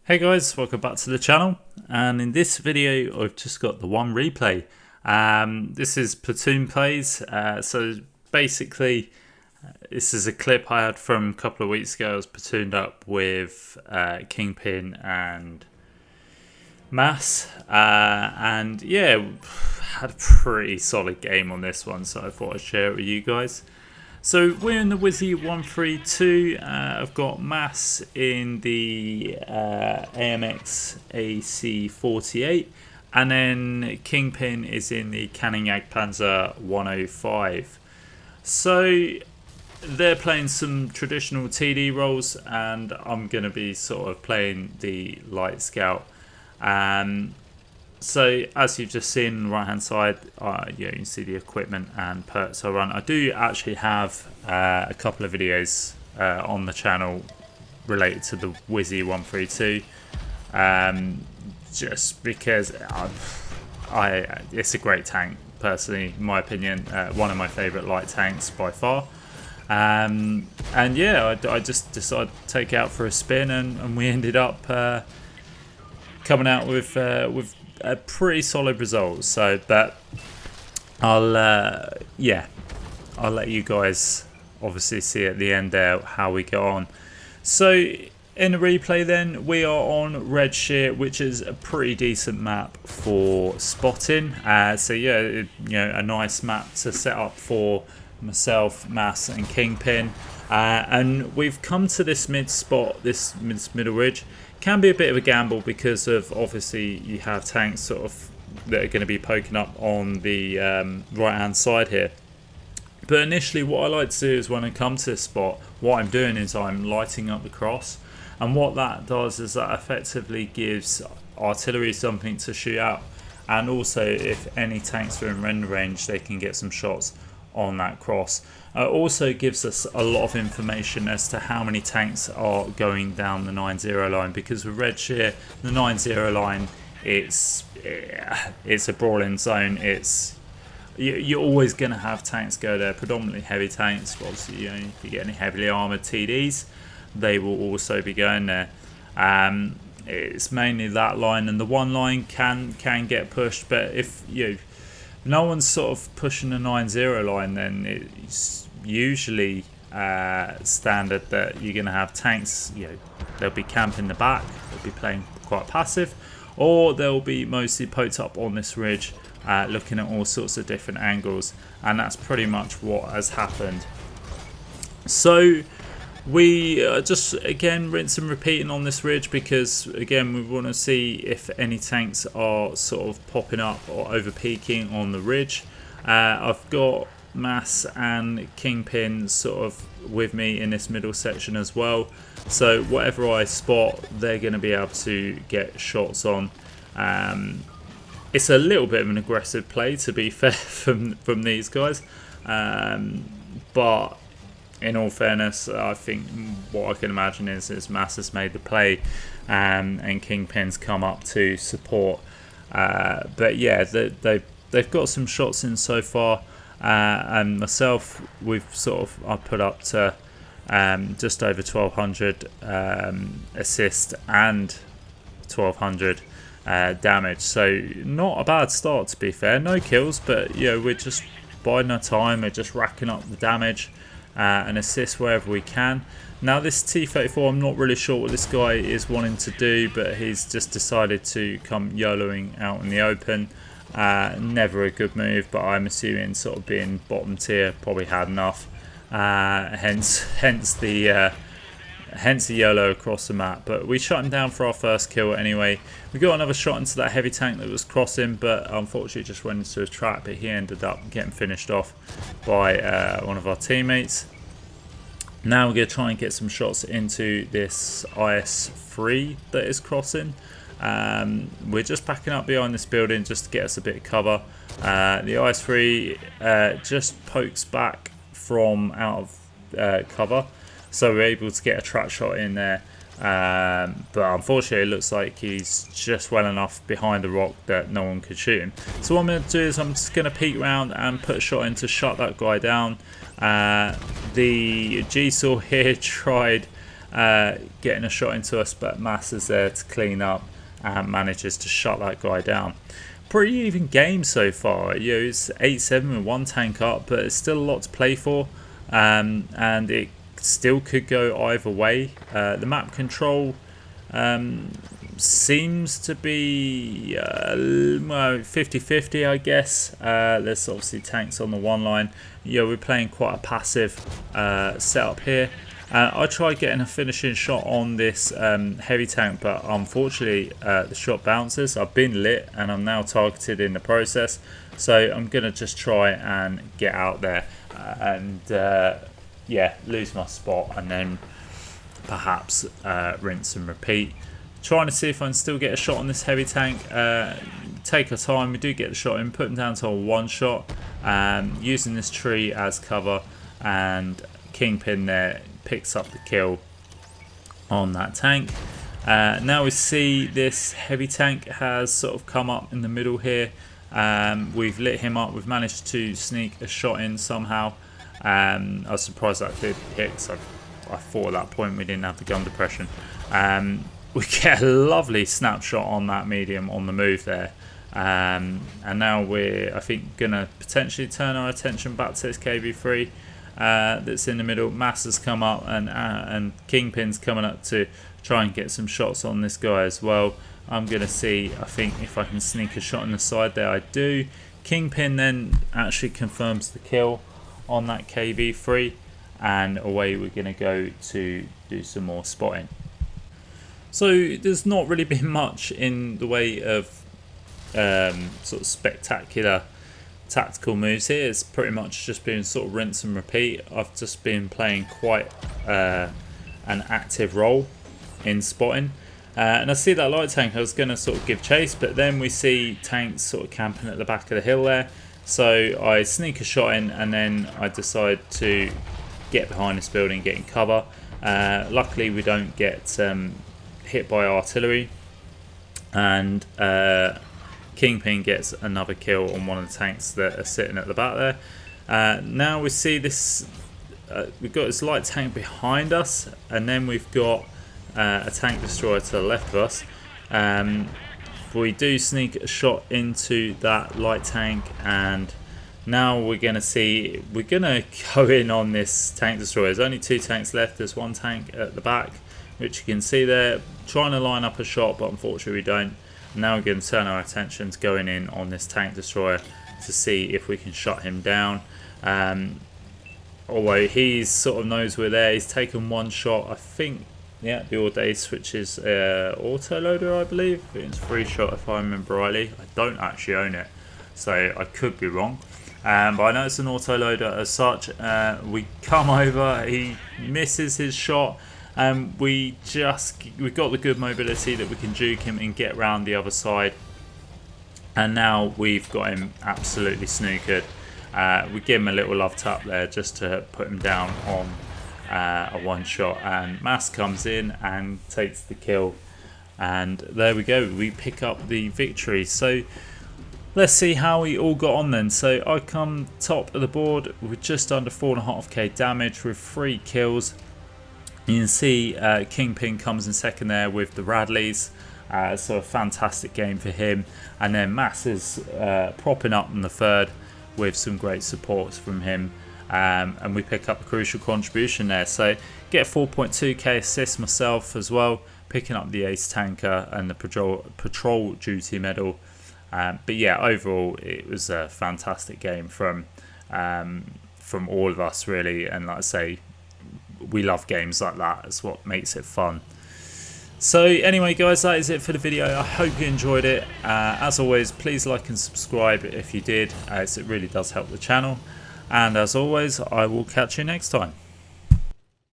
Hey guys, welcome back to the channel, and in this video I've just got the one replay. This is Platoon plays, so basically this is a clip I had from a couple of weeks ago. I was platooned up with Kingpin and Mass, and yeah, had a pretty solid game on this one, so I thought I'd share it with you guys. So we're in the WZ-132. I've got Mass in the AMX AC-48, and then Kingpin is in the KANJPZ 105. So they're playing some traditional TD roles, and I'm going to be sort of playing the Light Scout. So as you've just seen on the right hand side, you can see the equipment and perks I run. I do actually have a couple of videos on the channel related to the WZ-132, just because it's a great tank, personally, in my opinion. One of my favourite light tanks by far. And yeah, I just decided to take it out for a spin, and we ended up coming out with a pretty solid result. So, but I'll let you guys obviously see at the end there how we go on. So in the replay then, we are on Red Sheer, which is a pretty decent map for spotting. So yeah, a nice map to set up for myself, Mass and Kingpin. And we've come to this mid spot, this middle ridge. Can be a bit of a gamble because of obviously you have tanks sort of that are going to be poking up on the right hand side here. But initially what I like to do is when I come to this spot, what I'm doing is I'm lighting up the cross, and what that does is that effectively gives artillery something to shoot out, and also if any tanks are in render range they can get some shots on that cross. Also gives us a lot of information as to how many tanks are going down the 9-0 line, because with Red Sheer, the 9-0 line, it's a brawling zone. You're always going to have tanks go there, predominantly heavy tanks. Obviously, if you get any heavily armoured TDs, they will also be going there. It's mainly that line, and the one line can get pushed, but if no one's sort of pushing the 9-0 line, then it's usually standard that you're going to have tanks. They'll be camping the back, they'll be playing quite passive, or they'll be mostly poked up on this ridge, looking at all sorts of different angles, and that's pretty much what has happened. So we just again rinse and repeating on this ridge, because again we want to see if any tanks are sort of popping up or over peaking on the ridge. I've got Mass and Kingpin sort of with me in this middle section as well, so whatever I spot they're going to be able to get shots on. It's a little bit of an aggressive play, to be fair, from these guys, but in all fairness, I think what I can imagine is Mass has made the play, and Kingpin's come up to support. But yeah, they've got some shots in so far, and myself, I put up to just over 1200 assist and 1200 damage. So not a bad start, to be fair. No kills, but we're just biding our time. We're just racking up the damage and assist wherever we can. Now this T-34, I'm not really sure what this guy is wanting to do, but he's just decided to come YOLOing out in the open. Never a good move, but I'm assuming sort of being bottom tier probably had enough, hence the YOLO across the map. But we shut him down for our first kill anyway. We got another shot into that heavy tank that was crossing, but unfortunately just went into a trap, but he ended up getting finished off by one of our teammates. Now we're going to try and get some shots into this IS-3 that is crossing. We're just backing up behind this building just to get us a bit of cover. The IS-3 just pokes back from out of cover, so we're able to get a trap shot in there, but unfortunately it looks like he's just well enough behind the rock that no one could shoot him. So what I'm going to do is I'm just going to peek around and put a shot in to shut that guy down. The G-Saw here tried getting a shot into us, but Mass is there to clean up and manages to shut that guy down. Pretty even game so far. It's 8-7 with one tank up, but it's still a lot to play for, and it still could go either way. The map control seems to be 50-50, I guess. There's obviously tanks on the one line. We're playing quite a passive setup here. I tried getting a finishing shot on this heavy tank, but unfortunately the shot bounces. I've been lit and I'm now targeted in the process, so I'm gonna just try and get out there and lose my spot, and then perhaps rinse and repeat. Trying to see if I can still get a shot on this heavy tank. Take our time. We do get the shot in, put him down to a one shot, using this tree as cover, and Kingpin there picks up the kill on that tank. Now we see this heavy tank has sort of come up in the middle here. We've lit him up. We've managed to sneak a shot in somehow. I was surprised that did hit, because I thought at that point we didn't have the gun depression. We get a lovely snapshot on that medium on the move there. And now we're, I think, going to potentially turn our attention back to this KV3 that's in the middle. Mass has come up, and Kingpin's coming up to try and get some shots on this guy as well. I'm going to see, I think, if I can sneak a shot on the side there. I do. Kingpin then actually confirms the kill on that KV3, and away we're going to go to do some more spotting. So there's not really been much in the way of sort of spectacular tactical moves here. It's pretty much just been sort of rinse and repeat. I've just been playing quite an active role in spotting, and I see that light tank. I was going to sort of give chase, but then we see tanks sort of camping at the back of the hill there, so I sneak a shot in, and then I decide to get behind this building, get in cover. Luckily we don't get hit by artillery, and Kingpin gets another kill on one of the tanks that are sitting at the back there. Now we see this, we've got this light tank behind us, and then we've got a tank destroyer to the left of us. We do sneak a shot into that light tank, and now we're going to see, we're going to go in on this tank destroyer. There's only two tanks left. There's one tank at the back, which you can see there, trying to line up a shot, but unfortunately we don't. Now we're going to turn our attention to going in on this tank destroyer to see if we can shut him down. Although he sort of knows we're there, he's taken one shot. I think, yeah, the all-day switch is auto-loader, I believe. It's a free shot if I remember rightly. I don't actually own it, so I could be wrong. But I know it's an auto-loader as such. We come over, he misses his shot. We've got the good mobility that we can juke him and get round the other side, and now we've got him absolutely snookered. We give him a little love tap there just to put him down on a one shot, and Mass comes in and takes the kill, and there we go, we pick up the victory. So let's see how we all got on then. So I come top of the board with just under 4.5k damage with 3 kills. You can see Kingpin comes in second there with the Radleys, so a fantastic game for him. And then Mass is propping up in the third with some great supports from him, and we pick up a crucial contribution there. So get 4.2k assists myself as well, picking up the ace tanker and the patrol duty medal. But yeah, overall it was a fantastic game from all of us really, and like I say, we love games like that. It's what makes it fun. So anyway guys, that is it for the video. I hope you enjoyed it. As always, please like and subscribe if you did, as it really does help the channel. And as always, I will catch you next time.